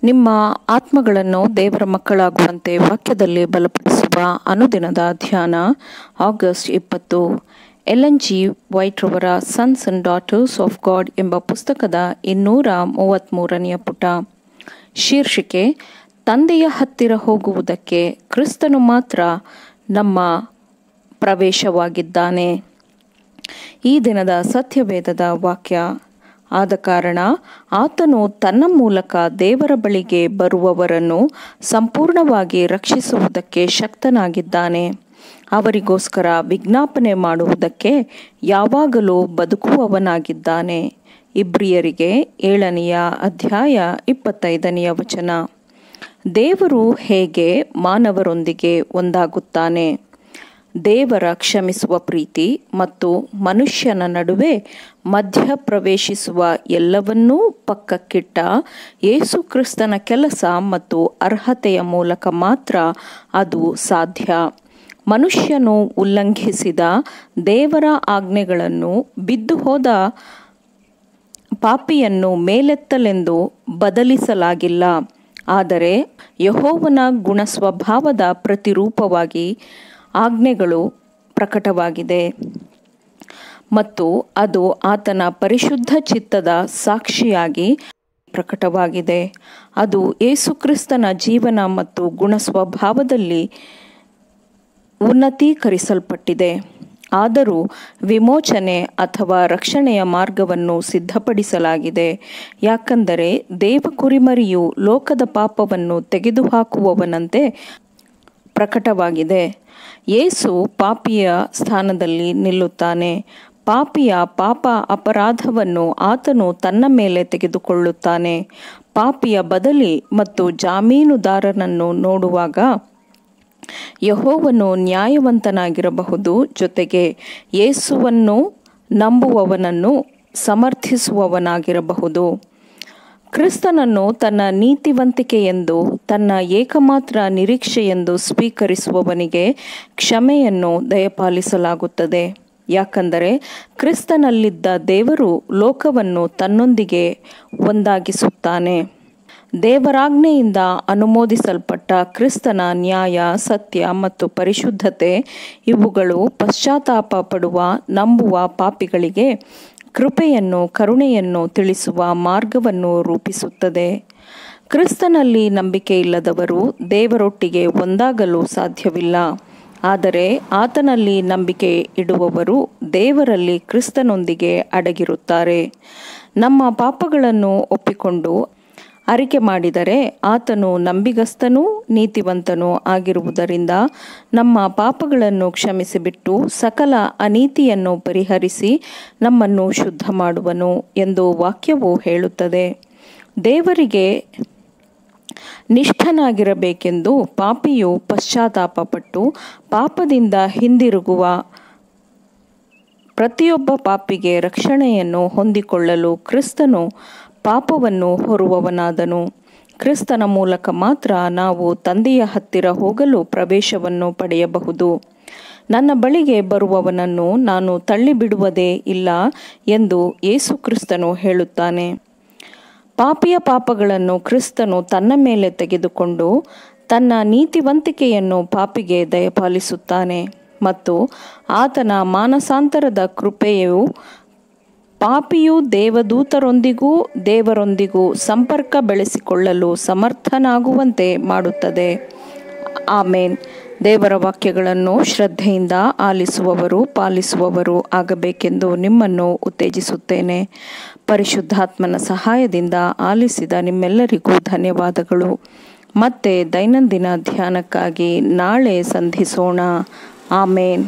ನಿಮ್ಮ ಆತ್ಮಗಳನ್ನು ದೇವರ ಮಕ್ಕಳಾಗುವಂತೆ ವಾಕ್ಯದಲ್ಲಿ ಬಲಪಡಿಸುವ ಅನುದಿನದ ಧ್ಯಾನ ಆಗಸ್ಟ್ 20. ಎಲೆನ್ ಜಿ ವೈಟ್ ರವರ sons and daughters of god ಎಂಬ ಪುಸ್ತಕದ 233ನೇ ಪುಟ. ಶೀರ್ಷಿಕೆ: ತಂದೆಯ ಹತ್ತಿರ ಹೋಗುವುದಕ್ಕೆ ಕ್ರಿಸ್ತನು ಮಾತ್ರ ನಮ್ಮ ಪ್ರವೇಶವಾಗಿದ್ದಾನೆ. ಈ ದಿನದ ಸತ್ಯವೇದದ ವಾಕ್ಯ: ಆದ ಕಾರಣ ಆತನು ತನ್ನ ಮೂಲಕ ದೇವರ ಬಳಿಗೆ ಬರುವವರನ್ನು ಸಂಪೂರ್ಣವಾಗಿ ರಕ್ಷಿಸುವುದಕ್ಕೆ ಶಕ್ತನಾಗಿದ್ದಾನೆ. ಅವರಿಗೋಸ್ಕರ ವಿಜ್ಞಾಪನೆ ಮಾಡುವುದಕ್ಕೆ ಯಾವಾಗಲೂ ಬದುಕುವವನಾಗಿದ್ದಾನೆ. ಇಬ್ರಿಯರಿಗೆ 7ನೇ ಅಧ್ಯಾಯ 25ನೇ ವಚನ. ದೇವರು ಹೇಗೆ ಮಾನವರೊಂದಿಗೆ ಒಂದಾಗುತ್ತಾನೆ? ದೇವರ ಕ್ಷಮಿಸುವ ಪ್ರೀತಿ ಮತ್ತು ಮನುಷ್ಯನ ನಡುವೆ ಮಧ್ಯ ಪ್ರವೇಶಿಸುವ ಎಲ್ಲವನ್ನೂ ಪಕ್ಕಕ್ಕಿಟ್ಟ ಯೇಸು ಕ್ರಿಸ್ತನ ಕೆಲಸ ಮತ್ತು ಅರ್ಹತೆಯ ಮೂಲಕ ಮಾತ್ರ ಅದು ಸಾಧ್ಯ. ಮನುಷ್ಯನು ಉಲ್ಲಂಘಿಸಿದ ದೇವರ ಆಜ್ಞೆಗಳನ್ನು ಬಿದ್ದು ಹೋದ ಪಾಪಿಯನ್ನು ಮೇಲೆತ್ತಲೆಂದು ಬದಲಿಸಲಾಗಿಲ್ಲ, ಆದರೆ ಯೆಹೋವನ ಗುಣಸ್ವಭಾವದ ಪ್ರತಿರೂಪವಾಗಿ ಆಜ್ಞೆಗಳು ಪ್ರಕಟವಾಗಿದೆ ಮತ್ತು ಅದು ಆತನ ಪರಿಶುದ್ಧ ಚಿತ್ತದ ಸಾಕ್ಷಿಯಾಗಿ ಪ್ರಕಟವಾಗಿದೆ. ಅದು ಯೇಸುಕ್ರಿಸ್ತನ ಜೀವನ ಮತ್ತು ಗುಣಸ್ವಭಾವದಲ್ಲಿ ಉನ್ನತೀಕರಿಸಲ್ಪಟ್ಟಿದೆ. ಆದರೂ ವಿಮೋಚನೆ ಅಥವಾ ರಕ್ಷಣೆಯ ಮಾರ್ಗವನ್ನು ಸಿದ್ಧಪಡಿಸಲಾಗಿದೆ, ಯಾಕಂದರೆ ದೇವ ಕುರಿಮರಿಯು ಲೋಕದ ಪಾಪವನ್ನು ತೆಗೆದುಹಾಕುವವನಂತೆ ಪ್ರಕಟವಾಗಿದೆ. ಯೇಸು ಪಾಪಿಯ ಸ್ಥಾನದಲ್ಲಿ ನಿಲ್ಲುತ್ತಾನೆ. ಪಾಪಿಯ ಪಾಪ ಅಪರಾಧವನ್ನು ಆತನು ತನ್ನ ಮೇಲೆ ತೆಗೆದುಕೊಳ್ಳುತ್ತಾನೆ. ಪಾಪಿಯ ಬದಲಿ ಮತ್ತು ಜಾಮೀನುದಾರನನ್ನು ನೋಡುವಾಗ ಯೆಹೋವನು ನ್ಯಾಯವಂತನಾಗಿರಬಹುದು, ಜೊತೆಗೆ ಯೇಸುವನ್ನು ನಂಬುವವನನ್ನು ಸಮರ್ಥಿಸುವವನಾಗಿರಬಹುದು. ಕ್ರಿಸ್ತನನ್ನು ತನ್ನ ನೀತಿವಂತಿಕೆಯೆಂದು, ತನ್ನ ಏಕಮಾತ್ರ ನಿರೀಕ್ಷೆಯೆಂದು ಸ್ವೀಕರಿಸುವವನಿಗೆ ಕ್ಷಮೆಯನ್ನು ದಯಪಾಲಿಸಲಾಗುತ್ತದೆ, ಯಾಕಂದರೆ ಕ್ರಿಸ್ತನಲ್ಲಿದ್ದ ದೇವರು ಲೋಕವನ್ನು ತನ್ನೊಂದಿಗೆ ಒಂದಾಗಿಸುತ್ತಾನೆ. ದೇವರಾಜ್ಞೆಯಿಂದ ಅನುಮೋದಿಸಲ್ಪಟ್ಟ ಕ್ರಿಸ್ತನ ನ್ಯಾಯ, ಸತ್ಯ ಮತ್ತು ಪರಿಶುದ್ಧತೆ ಇವುಗಳು ಪಶ್ಚಾತ್ತಾಪ ಪಡುವ ನಂಬುವ ಪಾಪಿಗಳಿಗೆ ಕೃಪೆಯನ್ನು, ಕರುಣೆಯನ್ನು ತಿಳಿಸುವ ಮಾರ್ಗವನ್ನು ರೂಪಿಸುತ್ತದೆ. ಕ್ರಿಸ್ತನಲ್ಲಿ ನಂಬಿಕೆ ಇಲ್ಲದವರು ದೇವರೊಟ್ಟಿಗೆ ಒಂದಾಗಲು ಸಾಧ್ಯವಿಲ್ಲ, ಆದರೆ ಆತನಲ್ಲಿ ನಂಬಿಕೆ ಇಡುವವರು ದೇವರಲ್ಲಿ ಕ್ರಿಸ್ತನೊಂದಿಗೆ ಅಡಗಿರುತ್ತಾರೆ. ನಮ್ಮ ಪಾಪಗಳನ್ನು ಒಪ್ಪಿಕೊಂಡು ಅರಿಕೆ ಮಾಡಿದರೆ ಆತನು ನಂಬಿಗಸ್ತನೂ ನೀತಿವಂತನೂ ಆಗಿರುವುದರಿಂದ ನಮ್ಮ ಪಾಪಗಳನ್ನು ಕ್ಷಮಿಸಿಬಿಟ್ಟು ಸಕಲ ಅನೀತಿಯನ್ನು ಪರಿಹರಿಸಿ ನಮ್ಮನ್ನು ಶುದ್ಧ ಮಾಡುವನು ಎಂದು ವಾಕ್ಯವು ಹೇಳುತ್ತದೆ. ದೇವರಿಗೆ ನಿಷ್ಠನಾಗಿರಬೇಕೆಂದು ಪಾಪಿಯು ಪಶ್ಚಾತ್ತಾಪಪಟ್ಟು ಪಾಪದಿಂದ ಹಿಂದಿರುಗುವ ಪ್ರತಿಯೊಬ್ಬ ಪಾಪಿಗೆ ರಕ್ಷಣೆಯನ್ನು ಹೊಂದಿಕೊಳ್ಳಲು ಕ್ರಿಸ್ತನು ಪಾಪವನ್ನು ಹೊರುವವನಾದನು. ಕ್ರಿಸ್ತನ ಮೂಲಕ ಮಾತ್ರ ನಾವು ತಂದೆಯ ಹತ್ತಿರ ಹೋಗಲು ಪ್ರವೇಶವನ್ನು ಪಡೆಯಬಹುದು. ನನ್ನ ಬಳಿಗೆ ಬರುವವನನ್ನು ನಾನು ತಳ್ಳಿಬಿಡುವುದೇ ಇಲ್ಲ ಎಂದು ಯೇಸು ಕ್ರಿಸ್ತನು ಹೇಳುತ್ತಾನೆ. ಪಾಪಿಯ ಪಾಪಗಳನ್ನು ಕ್ರಿಸ್ತನು ತನ್ನ ಮೇಲೆ ತೆಗೆದುಕೊಂಡು ತನ್ನ ನೀತಿವಂತಿಕೆಯನ್ನು ಪಾಪಿಗೆ ದಯಪಾಲಿಸುತ್ತಾನೆ ಮತ್ತು ಆತನ ಮಾನಸಾಂತರದ ಕೃಪೆಯು ಪಾಪಿಯು ದೇವದೂತರೊಂದಿಗೂ ದೇವರೊಂದಿಗೂ ಸಂಪರ್ಕ ಬೆಳೆಸಿಕೊಳ್ಳಲು ಸಮರ್ಥನಾಗುವಂತೆ ಮಾಡುತ್ತದೆ. ಆಮೇನ್. ದೇವರ ವಾಕ್ಯಗಳನ್ನು ಶ್ರದ್ಧೆಯಿಂದ ಆಲಿಸುವವರು, ಪಾಲಿಸುವವರು ಆಗಬೇಕೆಂದು ನಿಮ್ಮನ್ನು ಉತ್ತೇಜಿಸುತ್ತೇನೆ. ಪರಿಶುದ್ಧಾತ್ಮನ ಸಹಾಯದಿಂದ ಆಲಿಸಿದ ನಿಮ್ಮೆಲ್ಲರಿಗೂ ಧನ್ಯವಾದಗಳು. ಮತ್ತೆ ದೈನಂದಿನ ಧ್ಯಾನಕ್ಕಾಗಿ ನಾಳೆ ಸಂಧಿಸೋಣ. ಆಮೇನ್.